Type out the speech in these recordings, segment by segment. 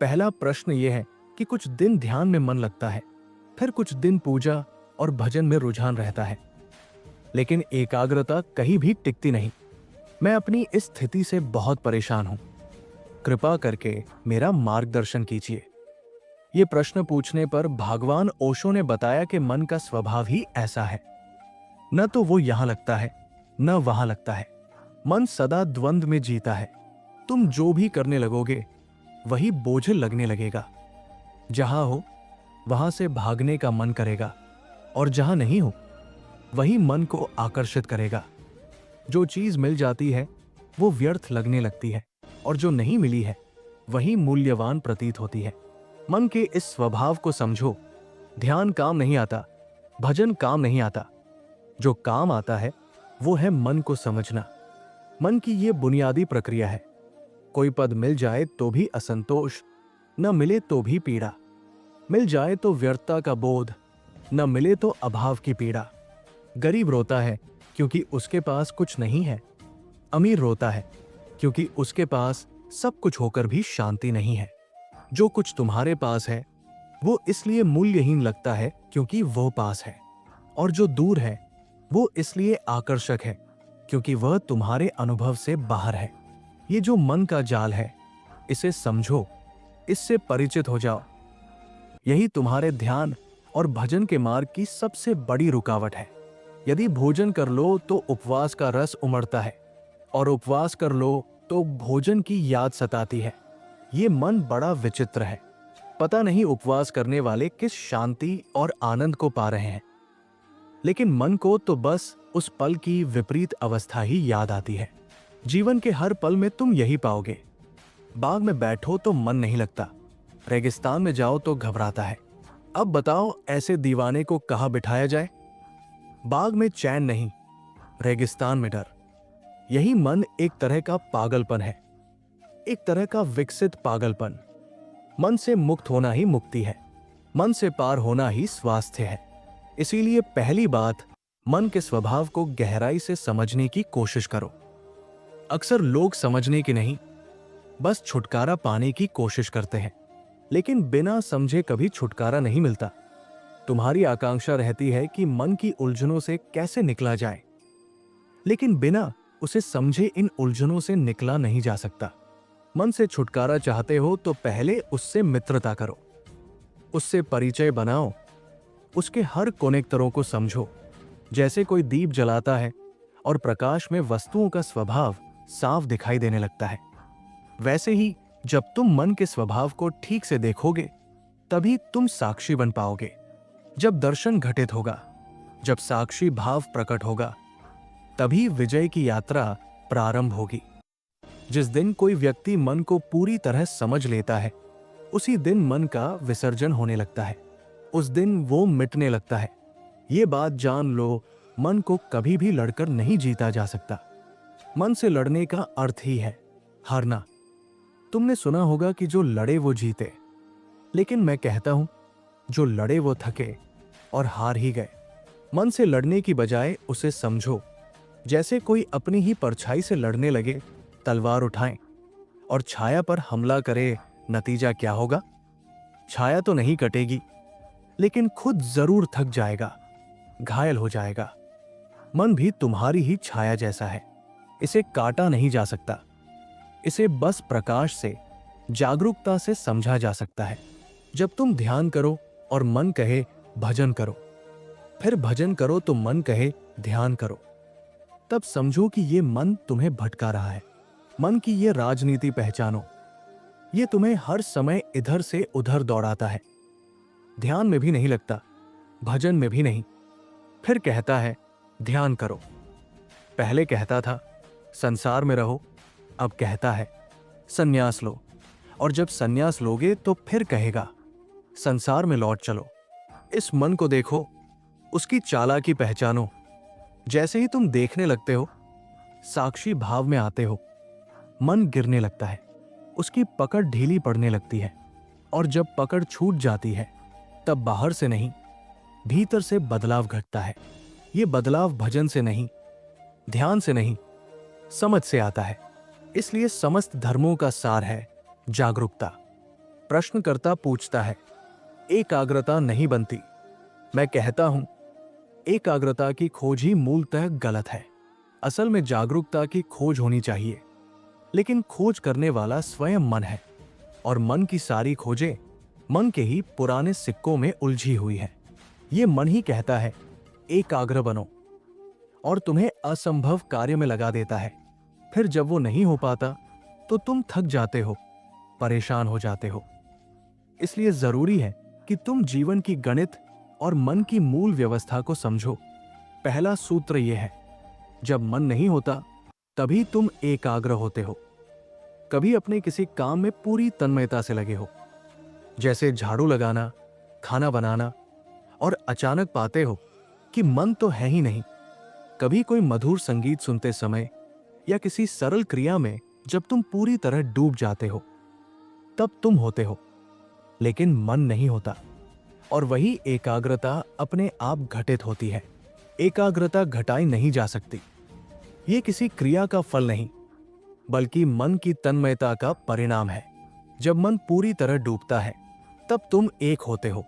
पहला प्रश्न यह है कि कुछ दिन ध्यान में मन लगता है, फिर कुछ दिन पूजा और भजन में रुझान रहता है, लेकिन एकाग्रता कहीं भी टिकती नहीं। मैं अपनी इस स्थिति से बहुत परेशान हूं। कृपा करके मेरा मार्गदर्शन कीजिए। ये प्रश्न पूछने पर भगवान ओशो ने बताया कि मन का स्वभाव ही ऐसा है। न तो वो यहां लगता है, न वहां लगता है। मन सदा द्वंद्व में जीता है। तुम जो भी करने लगोगे वही बोझिल लगने लगेगा। जहां हो वहां से भागने का मन करेगा, और जहां नहीं हो वही मन को आकर्षित करेगा। जो चीज मिल जाती है वो व्यर्थ लगने लगती है, और जो नहीं मिली है वही मूल्यवान प्रतीत होती है। मन के इस स्वभाव को समझो। ध्यान काम नहीं आता, भजन काम नहीं आता। जो काम आता है वो है मन को समझना। मन की ये बुनियादी प्रक्रिया है। कोई पद मिल जाए तो भी असंतोष, न मिले तो भी पीड़ा। मिल जाए तो व्यर्थता का बोध, न मिले तो अभाव की पीड़ा। गरीब रोता है क्योंकि उसके पास कुछ नहीं है। अमीर रोता है क्योंकि उसके पास सब कुछ होकर भी शांति नहीं है। जो कुछ तुम्हारे पास है वो इसलिए मूल्यहीन लगता है क्योंकि वो पास है, और जो दूर है वो इसलिए आकर्षक है क्योंकि वह तुम्हारे अनुभव से बाहर है। ये जो मन का जाल है, इसे समझो, इससे परिचित हो जाओ। यही तुम्हारे ध्यान और भजन के मार्ग की सबसे बड़ी रुकावट है। यदि भोजन कर लो तो उपवास का रस उमड़ता है, और उपवास कर लो तो भोजन की याद सताती है। ये मन बड़ा विचित्र है। पता नहीं उपवास करने वाले किस शांति और आनंद को पा रहे हैं, लेकिन मन को तो बस उस पल की विपरीत अवस्था ही याद आती है। जीवन के हर पल में तुम यही पाओगे। बाग में बैठो तो मन नहीं लगता, रेगिस्तान में जाओ तो घबराता है। अब बताओ ऐसे दीवाने को कहाँ बिठाया जाए? बाग में चैन नहीं, रेगिस्तान में डर। यही मन एक तरह का पागलपन है, एक तरह का विकसित पागलपन। मन से मुक्त होना ही मुक्ति है, मन से पार होना ही स्वास्थ्य है। इसीलिए पहली बात, मन के स्वभाव को गहराई से समझने की कोशिश करो। अक्सर लोग समझने की नहीं, बस छुटकारा पाने की कोशिश करते हैं, लेकिन बिना समझे कभी छुटकारा नहीं मिलता। तुम्हारी आकांक्षा रहती है कि मन की उलझनों से कैसे निकला जाए, लेकिन बिना उसे समझे इन उलझनों से निकला नहीं जा सकता। मन से छुटकारा चाहते हो तो पहले उससे मित्रता करो, उससे परिचय बनाओ, उसके हर कोनेक्टरों को समझो। जैसे कोई दीप जलाता है और प्रकाश में वस्तुओं का स्वभाव साफ दिखाई देने लगता है, वैसे ही जब तुम मन के स्वभाव को ठीक से देखोगे तभी तुम साक्षी बन पाओगे। जब दर्शन घटित होगा, जब साक्षी भाव प्रकट होगा, तभी विजय की यात्रा प्रारंभ होगी। जिस दिन कोई व्यक्ति मन को पूरी तरह समझ लेता है, उसी दिन मन का विसर्जन होने लगता है। उस दिन वो मिटने लगता है। ये बात जान लो, मन को कभी भी लड़कर नहीं जीता जा सकता। मन से लड़ने का अर्थ ही है हारना। तुमने सुना होगा कि जो लड़े वो जीते, लेकिन मैं कहता हूं जो लड़े वो थके और हार ही गए। मन से लड़ने की बजाय उसे समझो। जैसे कोई अपनी ही परछाई से लड़ने लगे, तलवार उठाएं और छाया पर हमला करे, नतीजा क्या होगा? छाया तो नहीं कटेगी, लेकिन खुद जरूर थक जाएगा, घायल हो जाएगा। मन भी तुम्हारी ही छाया जैसा है, इसे काटा नहीं जा सकता। इसे बस प्रकाश से, जागरूकता से समझा जा सकता है। जब तुम ध्यान करो और मन कहे भजन करो, फिर भजन करो तो मन कहे ध्यान करो, तब समझो कि ये मन तुम्हें भटका रहा है। मन की ये राजनीति पहचानो। ये तुम्हें हर समय इधर से उधर दौड़ाता है। ध्यान में भी नहीं लगता, भजन में भी नहीं। फिर कहता है ध्यान करो। पहले कहता था संसार में रहो, अब कहता है संन्यास लो। और जब संन्यास लोगे तो फिर कहेगा संसार में लौट चलो। इस मन को देखो, उसकी चालाकी पहचानो। जैसे ही तुम देखने लगते हो, साक्षी भाव में आते हो, मन गिरने लगता है, उसकी पकड़ ढीली पड़ने लगती है। और जब पकड़ छूट जाती है, तब बाहर से नहीं, भीतर से बदलाव घटता है। ये बदलाव भजन से नहीं, ध्यान से नहीं, समझ से आता है। इसलिए समस्त धर्मों का सार है जागरूकता। प्रश्नकर्ता पूछता है, एकाग्रता नहीं बनती। मैं कहता हूं, एकाग्रता की खोज ही मूलतः गलत है। असल में जागरूकता की खोज होनी चाहिए, लेकिन खोज करने वाला स्वयं मन है, और मन की सारी खोजें मन के ही पुराने सिक्कों में उलझी हुई है। ये मन ही कहता है, एकाग्र बनो, और तुम्हें असंभव कार्य में लगा देता है। फिर जब वो नहीं हो पाता तो तुम थक जाते हो, परेशान हो जाते हो। इसलिए जरूरी है कि तुम जीवन की गणित और मन की मूल व्यवस्था को समझो। पहला सूत्र यह है, जब मन नहीं होता तभी तुम एकाग्र होते हो। कभी अपने किसी काम में पूरी तन्मयता से लगे हो, जैसे झाड़ू लगाना, खाना बनाना, और अचानक पाते हो कि मन तो है ही नहीं। कभी कोई मधुर संगीत सुनते समय या किसी सरल क्रिया में जब तुम पूरी तरह डूब जाते हो, तब तुम होते हो, लेकिन मन नहीं होता। और वही एकाग्रता अपने आप घटित होती है। एकाग्रता घटाई नहीं जा सकती। ये किसी क्रिया का फल नहीं, बल्कि मन की तन्मयता का परिणाम है। जब मन पूरी तरह डूबता है, तब तुम एक होते हो,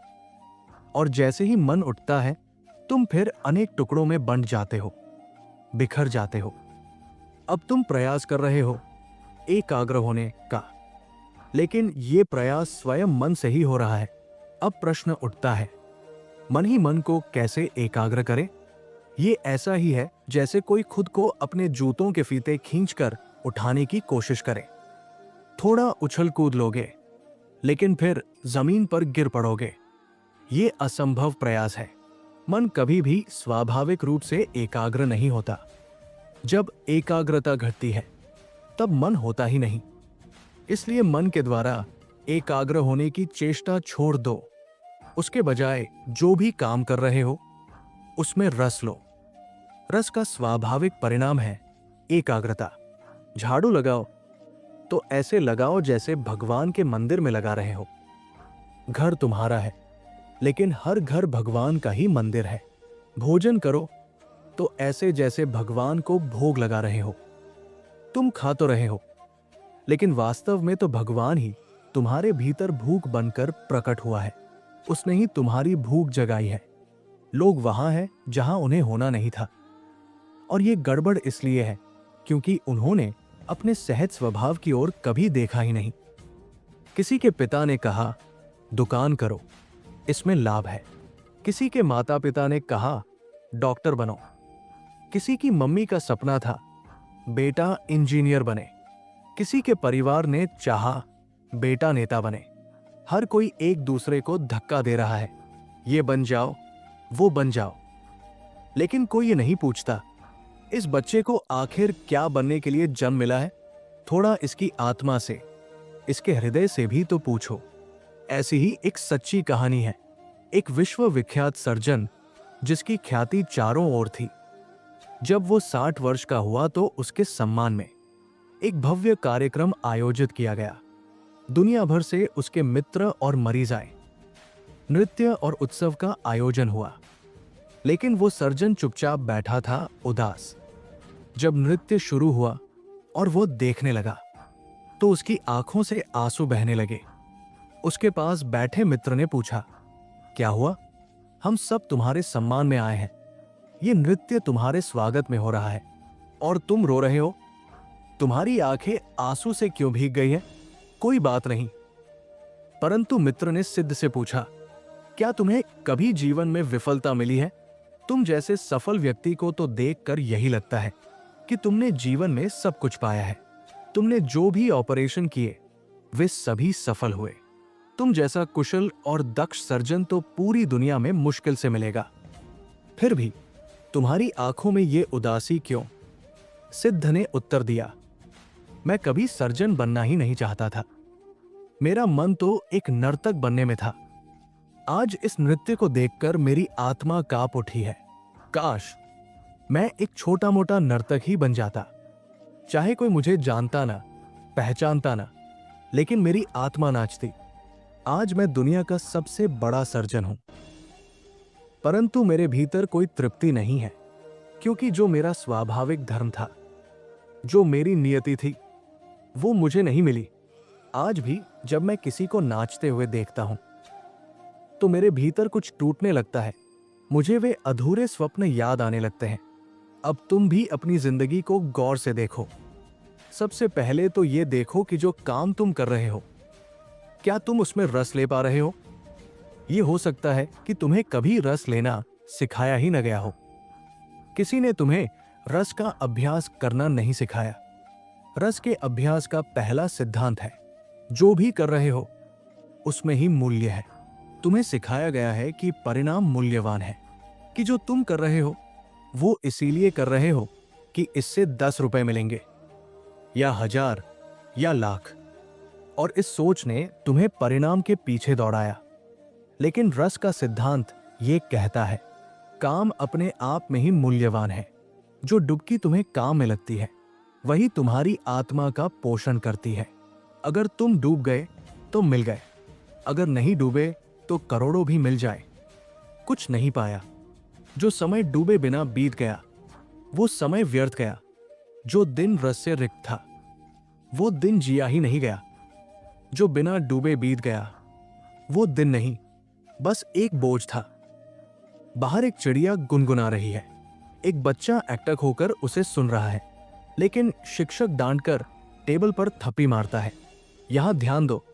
और जैसे ही मन उठता है, तुम फिर अनेक टुकड़ों में बंट जाते हो, बिखर जाते हो। अब तुम प्रयास कर रहे हो एकाग्र होने का, लेकिन ये प्रयास स्वयं मन से ही हो रहा है। अब प्रश्न उठता है, मन ही मन को कैसे एकाग्र करे? ये ऐसा ही है जैसे कोई खुद को अपने जूतों के फीते खींचकर उठाने की कोशिश करे। थोड़ा उछल कूद लोगे, लेकिन फिर जमीन पर गिर पड़ोगे। ये असंभव प्रयास है। मन कभी भी स्वाभाविक रूप से एकाग्र नहीं होता। जब एकाग्रता घटती है, तब मन होता ही नहीं। इसलिए मन के द्वारा एकाग्र होने की चेष्टा छोड़ दो। उसके बजाय जो भी काम कर रहे हो, उसमें रस लो। रस का स्वाभाविक परिणाम है एकाग्रता। झाड़ू लगाओ तो ऐसे लगाओ जैसे भगवान के मंदिर में लगा रहे हो। घर तुम्हारा है, लेकिन हर घर भगवान का ही मंदिर है। भोजन करो तो ऐसे जैसे भगवान को भोग लगा रहे हो। तुम खा तो रहे हो, लेकिन वास्तव में तो भगवान ही तुम्हारे भीतर भूख बनकर प्रकट हुआ है। उसने ही तुम्हारी भूख जगाई है। लोग वहां हैं जहां उन्हें होना नहीं था, और ये गड़बड़ इसलिए है क्योंकि उन्होंने अपने सहज स्वभाव की ओर कभी देखा ही नहीं। किसी के पिता ने कहा, दुकान करो, इसमें लाभ है। किसी के माता पिता ने कहा, डॉक्टर बनो। किसी की मम्मी का सपना था, बेटा इंजीनियर बने। किसी के परिवार ने चाहा, बेटा नेता बने। हर कोई एक दूसरे को धक्का दे रहा है, ये बन जाओ, वो बन जाओ। लेकिन कोई ये नहीं पूछता, इस बच्चे को आखिर क्या बनने के लिए जन्म मिला है? थोड़ा इसकी आत्मा से, इसके हृदय से भी तो पूछो। ऐसी ही एक सच्ची कहानी है। एक विश्वविख्यात सर्जन जिसकी ख्याति चारों ओर थी, जब वो 60 वर्ष का हुआ तो उसके सम्मान में एक भव्य कार्यक्रम आयोजित किया गया। दुनिया भर से उसके मित्र और मरीज आए। नृत्य और उत्सव का आयोजन हुआ, लेकिन वो सर्जन चुपचाप बैठा था, उदास। जब नृत्य शुरू हुआ और वो देखने लगा, तो उसकी आंखों से आंसू बहने लगे। उसके पास बैठे मित्र ने पूछा, क्या हुआ? हम सब तुम्हारे सम्मान में आए हैं। ये नृत्य तुम्हारे स्वागत में हो रहा है, और तुम रो रहे हो। तुम्हारी आंखें आंसू से क्यों भीग गई हैं? कोई बात नहीं। परंतु मित्र ने सिद्ध से पूछा, क्या तुम्हें कभी जीवन में विफलता मिली है? तुम जैसे सफल व्यक्ति को तो देखकर यही लगता है कि तुमने जीवन में सब कुछ पाया है। तुमने जो भी ऑपरेशन किए, वे सभी सफल हुए। तुम जैसा कुशल और दक्ष सर्जन तो पूरी दुनिया में मुश्किल से मिलेगा। फिर भी तुम्हारी आंखों में ये उदासी क्यों? सिद्ध ने उत्तर दिया, मैं कभी सर्जन बनना ही नहीं चाहता था। मेरा मन तो एक नर्तक बनने में था। आज इस नृत्य को देखकर मेरी आत्मा कांप उठी है। काश मैं एक छोटा मोटा नर्तक ही बन जाता, चाहे कोई मुझे जानता ना, पहचानता ना, लेकिन मेरी आत्मा नाचती। आज मैं दुनिया का सबसे बड़ा सर्जन हूं, परंतु मेरे भीतर कोई तृप्ति नहीं है, क्योंकि जो मेरा स्वाभाविक धर्म था, जो मेरी नियति थी, वो मुझे नहीं मिली। आज भी जब मैं किसी को नाचते हुए देखता हूं तो मेरे भीतर कुछ टूटने लगता है। मुझे वे अधूरे स्वप्न याद आने लगते हैं। अब तुम भी अपनी जिंदगी को गौर से देखो। सबसे पहले तो ये देखो कि जो काम तुम कर रहे हो, क्या तुम उसमें रस ले पा रहे हो? ये हो सकता है कि तुम्हें कभी रस लेना सिखाया ही न गया हो। किसी ने तुम्हें रस का अभ्यास करना नहीं सिखाया। रस के अभ्यास का पहला सिद्धांत है, जो भी कर रहे हो उसमें ही मूल्य है। तुम्हें सिखाया गया है कि परिणाम मूल्यवान है, कि जो तुम कर रहे हो वो इसीलिए कर रहे हो कि इससे 10 रुपए मिलेंगे या 1000 या लाख। और इस सोच ने तुम्हें परिणाम के पीछे दौड़ाया। लेकिन रस का सिद्धांत ये कहता है, काम अपने आप में ही मूल्यवान है। जो डुबकी तुम्हें काम में लगती है वही तुम्हारी आत्मा का पोषण करती है। अगर तुम डूब गए तो मिल गए, अगर नहीं डूबे तो करोड़ों भी मिल जाए। कुछ नहीं पाया। जो समय डूबे बिना बीत गया वो समय व्यर्थ गया। जो दिन रस से रिक्त था वो दिन जिया ही नहीं गया। जो बिना डूबे बीत गया वो दिन नहीं, बस एक बोझ था। बाहर एक चिड़िया गुनगुना रही है। एक बच्चा एकटक होकर उसे सुन रहा है, लेकिन शिक्षक डांटकर टेबल पर थप्पी मारता है। यहां ध्यान दो,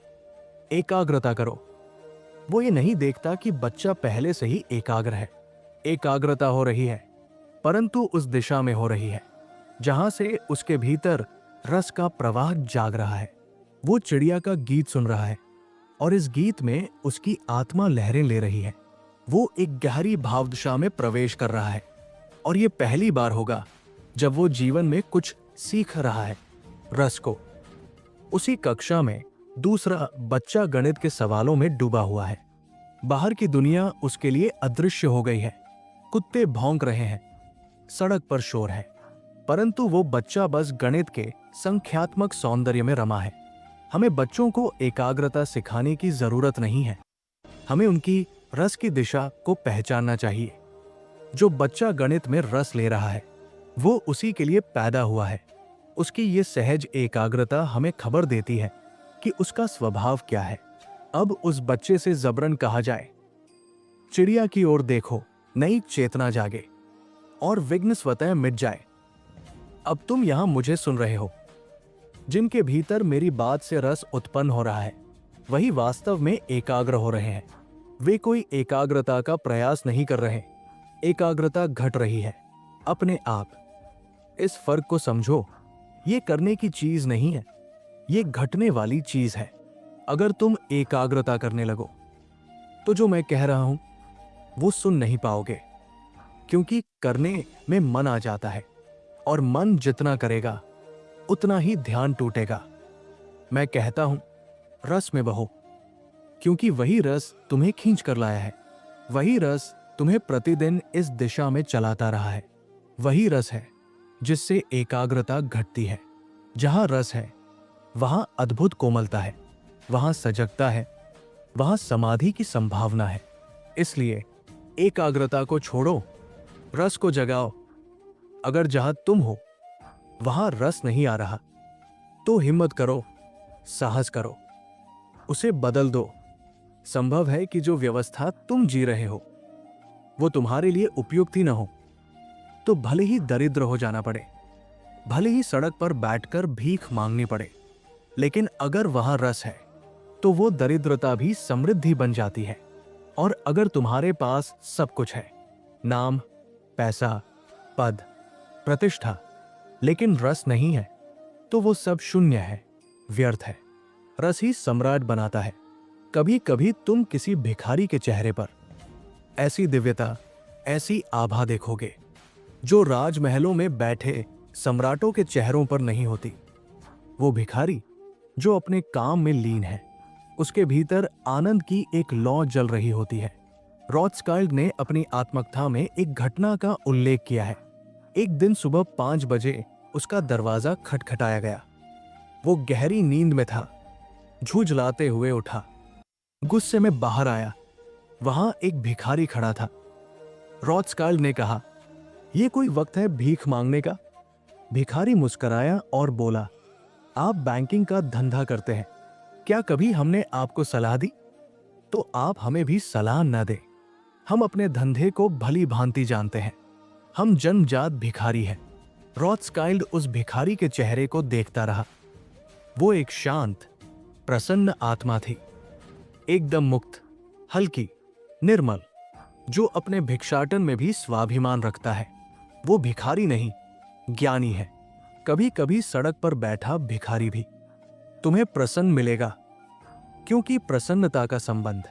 एकाग्रता करो। वो ये नहीं देखता कि बच्चा पहले से ही एकाग्र है। एकाग्रता हो रही है, परंतु उस दिशा में हो रही है जहां से उसके भीतर रस का प्रवाह जाग रहा है। वो चिड़िया का गीत सुन रहा है और इस गीत में उसकी आत्मा लहरें ले रही है। वो एक गहरी भावदशा में प्रवेश कर रहा है और ये पहली बार होगा जब वो जीवन में कुछ सीख रहा है, रस को। उसी कक्षा में दूसरा बच्चा गणित के सवालों में डूबा हुआ है। बाहर की दुनिया उसके लिए अदृश्य हो गई है। कुत्ते भौंक रहे हैं, सड़क पर शोर है, परंतु वो बच्चा बस गणित के संख्यात्मक सौंदर्य में रमा है। हमें बच्चों को एकाग्रता सिखाने की जरूरत नहीं है। हमें उनकी रस की दिशा को पहचानना चाहिए। जो बच्चा गणित में रस ले रहा है वो उसी के लिए पैदा हुआ है। उसकी ये सहज एकाग्रता हमें खबर देती है कि उसका स्वभाव क्या है। अब उस बच्चे से जबरन कहा जाए, चिड़िया की ओर देखो, नई चेतना जागे और विघ्न स्वतः मिट जाए। अब तुम यहां मुझे सुन रहे हो। जिनके भीतर मेरी बात से रस उत्पन्न हो रहा है वही वास्तव में एकाग्र हो रहे हैं। वे कोई एकाग्रता का प्रयास नहीं कर रहे। एकाग्रता घट रही है अपने आप। इस फर्क को समझो। ये करने की चीज नहीं है, ये घटने वाली चीज है। अगर तुम एकाग्रता करने लगो तो जो मैं कह रहा हूं वो सुन नहीं पाओगे, क्योंकि करने में मन आ जाता है और मन जितना करेगा उतना ही ध्यान टूटेगा। मैं कहता हूं, रस में बहो, क्योंकि वही रस तुम्हें खींच कर लाया है। वही रस तुम्हें प्रतिदिन इस दिशा में चलाता रहा है। वही रस है जिससे एकाग्रता घटती है। जहां रस है वहां अद्भुत कोमलता है, वहां सजगता है, वहां समाधि की संभावना है। इसलिए एकाग्रता को छोड़ो, रस को जगाओ। अगर जहां तुम हो वहां रस नहीं आ रहा तो हिम्मत करो, साहस करो, उसे बदल दो। संभव है कि जो व्यवस्था तुम जी रहे हो वो तुम्हारे लिए उपयुक्त ही न हो, तो भले ही दरिद्र हो जाना पड़े, भले ही सड़क पर बैठकर भीख मांगनी पड़े, लेकिन अगर वहां रस है तो वो दरिद्रता भी समृद्धि बन जाती है। और अगर तुम्हारे पास सब कुछ है, नाम, पैसा, पद, प्रतिष्ठा, लेकिन रस नहीं है, तो वो सब शून्य है, व्यर्थ है। रस ही सम्राट बनाता है। कभी कभी तुम किसी भिखारी के चेहरे पर ऐसी दिव्यता, ऐसी आभा देखोगे जो राजमहलों में बैठे सम्राटों के चेहरों पर नहीं होती। वो भिखारी जो अपने काम में लीन है, उसके भीतर आनंद की एक लौ जल रही होती है। रॉथस्काइल्ड ने अपनी आत्मकथा में एक घटना का उल्लेख किया है। एक दिन सुबह 5 बजे उसका दरवाजा खटखटाया गया। वो गहरी नींद में था, झुंझलाते हुए उठा, गुस्से में बाहर आया। वहां एक भिखारी खड़ा था। रॉथस्काइल्ड ने कहा, यह कोई वक्त है भीख मांगने का? भिखारी मुस्कुराया और बोला, आप बैंकिंग का धंधा करते हैं, क्या कभी हमने आपको सलाह दी? तो आप हमें भी सलाह न दें। हम अपने धंधे को भली भांति जानते हैं। हम जन्मजात भिखारी हैं। रॉथस्काइल्ड उस भिखारी के चेहरे को देखता रहा। वो एक शांत, प्रसन्न आत्मा थी, एकदम मुक्त, हल्की, निर्मल, जो अपने भिक्षाटन में भी स्वाभिमान रखता है। वो भिखारी नहीं, ज्ञानी है। कभी कभी सड़क पर बैठा भिखारी भी तुम्हें प्रसन्न मिलेगा, क्योंकि प्रसन्नता का संबंध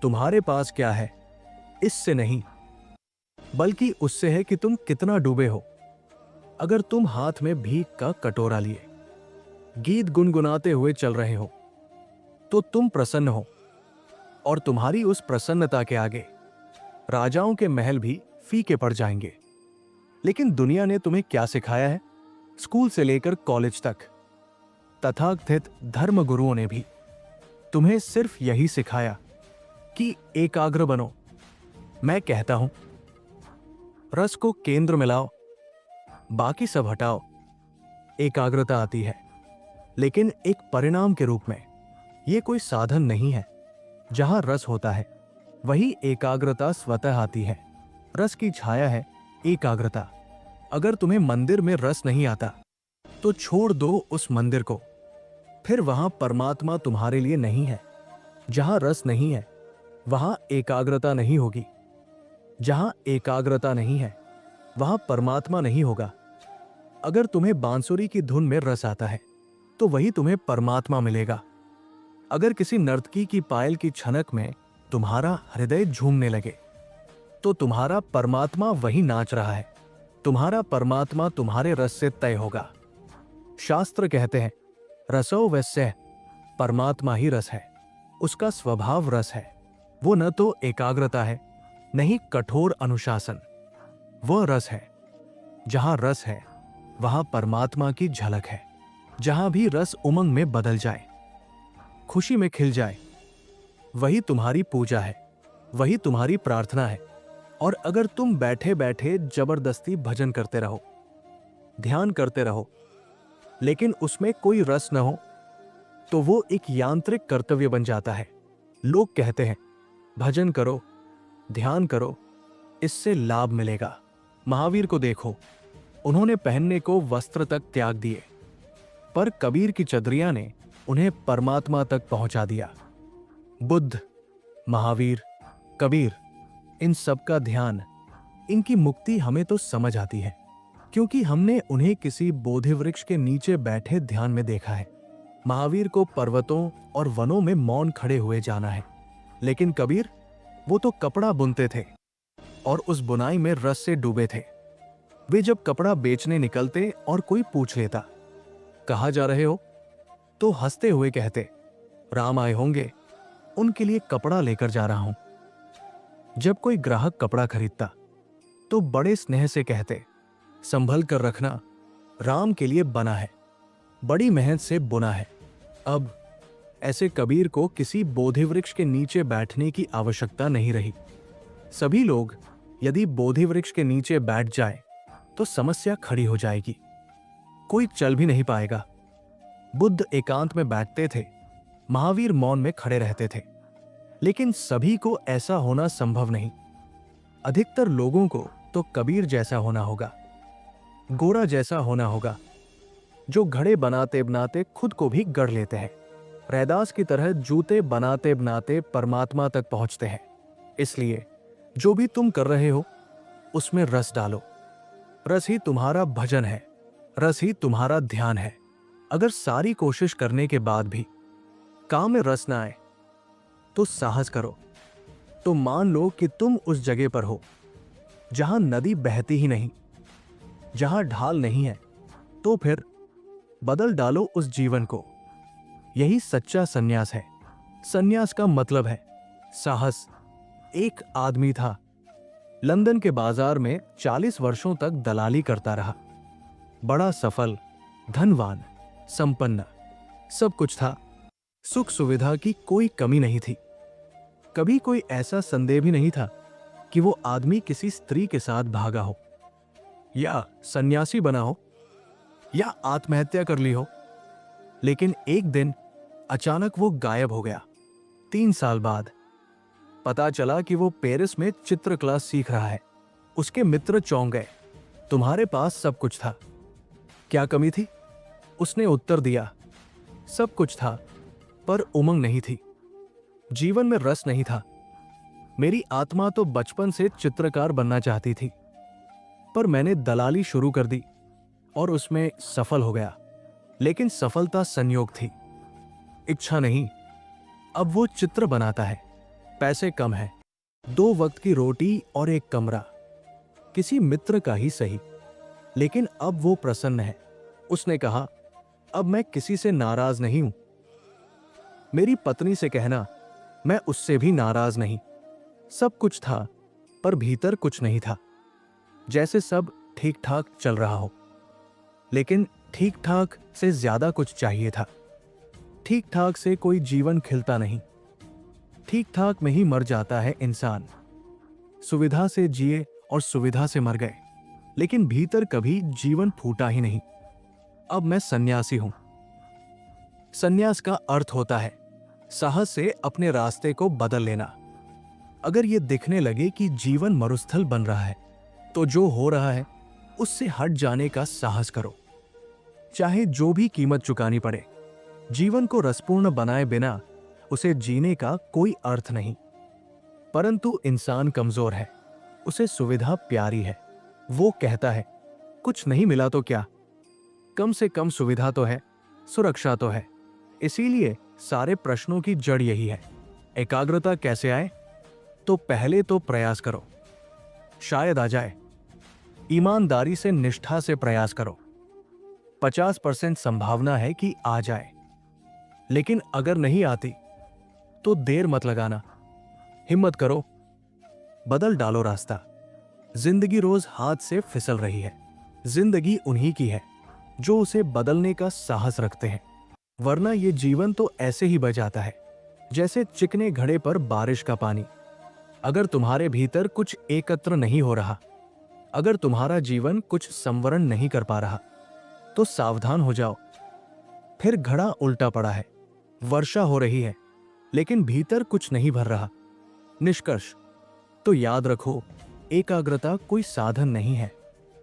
तुम्हारे पास क्या है इससे नहीं, बल्कि उससे है कि तुम कितना डूबे हो। अगर तुम हाथ में भीख का कटोरा लिए गीत गुनगुनाते हुए चल रहे हो तो तुम प्रसन्न हो, और तुम्हारी उस प्रसन्नता के आगे राजाओं के महल भी फीके पड़ जाएंगे। लेकिन दुनिया ने तुम्हें क्या सिखाया है? स्कूल से लेकर कॉलेज तक तथाकथित धर्म गुरुओं ने भी तुम्हें सिर्फ यही सिखाया कि एकाग्र बनो। मैं कहता हूं, रस को केंद्र में लाओ, बाकी सब हटाओ। एकाग्रता आती है, लेकिन एक परिणाम के रूप में। यह कोई साधन नहीं है। जहां रस होता है वही एकाग्रता स्वतः आती है। रस की छाया है एकाग्रता। अगर तुम्हें मंदिर में रस नहीं आता तो छोड़ दो उस मंदिर को। फिर वहां परमात्मा तुम्हारे लिए नहीं है। जहां रस नहीं है वहां एकाग्रता नहीं होगी। जहां एकाग्रता नहीं है वहां परमात्मा नहीं होगा। अगर तुम्हें बांसुरी की धुन में रस आता है तो वही तुम्हें परमात्मा मिलेगा। अगर किसी नर्तकी की पायल की छनक में तुम्हारा हृदय झूमने लगे तो तुम्हारा परमात्मा वही नाच रहा है। तुम्हारा परमात्मा तुम्हारे रस से तय होगा। शास्त्र कहते हैं, रसो वैस्य, परमात्मा ही रस है। उसका स्वभाव रस है। वो न तो एकाग्रता है, नहीं कठोर अनुशासन। वह रस है। जहां रस है वहां परमात्मा की झलक है। जहां भी रस उमंग में बदल जाए, खुशी में खिल जाए, वही तुम्हारी पूजा है, वही तुम्हारी प्रार्थना है। और अगर तुम बैठे बैठे जबरदस्ती भजन करते रहो, ध्यान करते रहो, लेकिन उसमें कोई रस न हो, तो वो एक यांत्रिक कर्तव्य बन जाता है। लोग कहते हैं, भजन करो, ध्यान करो, इससे लाभ मिलेगा। महावीर को देखो, उन्होंने पहनने को वस्त्र तक त्याग दिए, पर कबीर की चदरिया ने उन्हें परमात्मा तक पहुंचा दिया। बुद्ध, महावीर, कबीर, इन सब का ध्यान, इनकी मुक्ति हमें तो समझ आती है, क्योंकि हमने उन्हें किसी बोधि वृक्ष के नीचे बैठे ध्यान में देखा है। महावीर को पर्वतों और वनों में मौन खड़े हुए जाना है, लेकिन कबीर, वो तो कपड़ा बुनते थे और उस बुनाई में रस से डूबे थे। वे जब कपड़ा बेचने निकलते और कोई पूछ लेता, कहाँ जा रहे हो, तो हंसते हुए कहते, राम आए होंगे, उनके लिए कपड़ा लेकर जा रहा हूं। जब कोई ग्राहक कपड़ा खरीदता तो बड़े स्नेह से कहते, संभल कर रखना, राम के लिए बना है, बड़ी मेहनत से बुना है। अब ऐसे कबीर को किसी बोधि वृक्ष के नीचे बैठने की आवश्यकता नहीं रही। सभी लोग यदि बोधि वृक्ष के नीचे बैठ जाए तो समस्या खड़ी हो जाएगी, कोई चल भी नहीं पाएगा। बुद्ध एकांत में बैठते थे, महावीर मौन में खड़े रहते थे, लेकिन सभी को ऐसा होना संभव नहीं। अधिकतर लोगों को तो कबीर जैसा होना होगा, गोरा जैसा होना होगा, जो घड़े बनाते बनाते खुद को भी गढ़ लेते हैं। रैदास की तरह जूते बनाते बनाते परमात्मा तक पहुंचते हैं। इसलिए जो भी तुम कर रहे हो उसमें रस डालो। रस ही तुम्हारा भजन है, रस ही तुम्हारा ध्यान है। अगर सारी कोशिश करने के बाद भी काम में रस ना आए तो साहस करो। तो मान लो कि तुम उस जगह पर हो जहां नदी बहती ही नहीं, जहां ढाल नहीं है, तो फिर बदल डालो उस जीवन को। यही सच्चा सन्यास है। सन्यास का मतलब है साहस। एक आदमी था, लंदन के बाजार में 40 वर्षों तक दलाली करता रहा। बड़ा सफल, धनवान, संपन्न, सब कुछ था। सुख सुविधा की कोई कमी नहीं थी। कभी कोई ऐसा संदेह भी नहीं था कि वो आदमी किसी स्त्री के साथ भागा हो, या सन्यासी बना हो, या आत्महत्या कर ली हो। लेकिन एक दिन अचानक वो गायब हो गया। 3 साल बाद पता चला कि वो पेरिस में चित्रकला सीख रहा है। उसके मित्र चौंक गए। तुम्हारे पास सब कुछ था, क्या कमी थी? उसने उत्तर दिया, सब कुछ था, पर उमंग नहीं थी। जीवन में रस नहीं था। मेरी आत्मा तो बचपन से चित्रकार बनना चाहती थी, पर मैंने दलाली शुरू कर दी और उसमें सफल हो गया। लेकिन सफलता संयोग थी, इच्छा नहीं। अब वो चित्र बनाता है। पैसे कम है, 2 वक्त की रोटी और एक कमरा, किसी मित्र का ही सही, लेकिन अब वो प्रसन्न है। उसने कहा, अब मैं किसी से नाराज नहीं हूं। मेरी पत्नी से कहना, मैं उससे भी नाराज नहीं। सब कुछ था, पर भीतर कुछ नहीं था। जैसे सब ठीक ठाक चल रहा हो, लेकिन ठीक ठाक से ज्यादा कुछ चाहिए था। ठीक ठाक से कोई जीवन खिलता नहीं, ठीक ठाक में ही मर जाता है इंसान। सुविधा से जिए और सुविधा से मर गए, लेकिन भीतर कभी जीवन फूटा ही नहीं। अब मैं सन्यासी हूं। सन्यास का अर्थ होता है साहस से अपने रास्ते को बदल लेना। अगर ये दिखने लगे कि जीवन मरुस्थल बन रहा है, तो जो हो रहा है उससे हट जाने का साहस करो, चाहे जो भी कीमत चुकानी पड़े। जीवन को रसपूर्ण बनाए बिना उसे जीने का कोई अर्थ नहीं। परंतु इंसान कमजोर है, उसे सुविधा प्यारी है। वो कहता है, कुछ नहीं मिला तो क्या, कम से कम सुविधा तो है, सुरक्षा तो है। इसीलिए सारे प्रश्नों की जड़ यही है। एकाग्रता कैसे आए? तो पहले तो प्रयास करो, शायद आ जाए। ईमानदारी से, निष्ठा से प्रयास करो। 50% संभावना है कि आ जाए, लेकिन अगर नहीं आती तो देर मत लगाना, हिम्मत करो, बदल डालो रास्ता। जिंदगी रोज हाथ से फिसल रही है। जिंदगी उन्हीं की है जो उसे बदलने का साहस रखते हैं, वरना ये जीवन तो ऐसे ही बह जाता है जैसे चिकने घड़े पर बारिश का पानी। अगर तुम्हारे भीतर कुछ एकत्र नहीं हो रहा, अगर तुम्हारा जीवन कुछ संवरण नहीं कर पा रहा, तो सावधान हो जाओ। फिर घड़ा उल्टा पड़ा है, वर्षा हो रही है, लेकिन भीतर कुछ नहीं भर रहा। निष्कर्ष तो याद रखो, एकाग्रता कोई साधन नहीं है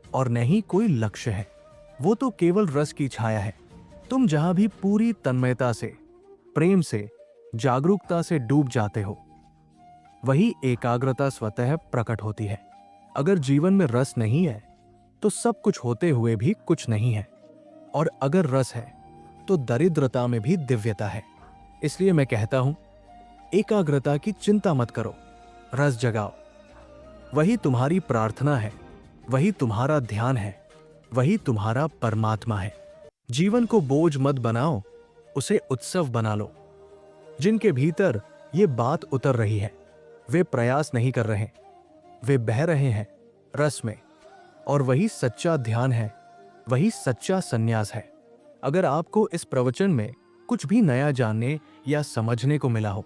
और न ही कोई लक्ष्य है। वो तो केवल रस की छाया है। तुम जहां भी पूरी तन्मयता से, प्रेम से, जागरूकता से डूब जाते हो, वही एकाग्रता स्वतः प्रकट होती है। अगर जीवन में रस नहीं है तो सब कुछ होते हुए भी कुछ नहीं है, और अगर रस है तो दरिद्रता में भी दिव्यता है। इसलिए मैं कहता हूं, एकाग्रता की चिंता मत करो, रस जगाओ। वही तुम्हारी प्रार्थना है, वही तुम्हारा ध्यान है, वही तुम्हारा परमात्मा है। जीवन को बोझ मत बनाओ, उसे उत्सव बना लो। जिनके भीतर ये बात उतर रही है, वे प्रयास नहीं कर रहे, वे बह रहे हैं रस में, और वही सच्चा ध्यान है, वही सच्चा संन्यास है। अगर आपको इस प्रवचन में कुछ भी नया जानने या समझने को मिला हो,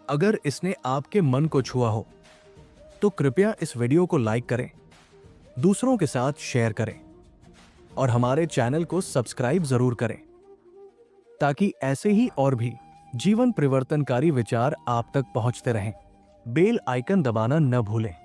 अगर इसने आपके मन को छुआ हो, तो कृपया इस वीडियो को लाइक करें, दूसरों के साथ शेयर करें और हमारे चैनल को सब्सक्राइब जरूर करें, ताकि ऐसे ही और भी जीवन परिवर्तनकारी विचार आप तक पहुंचते रहें। बेल आइकन दबाना न भूलें।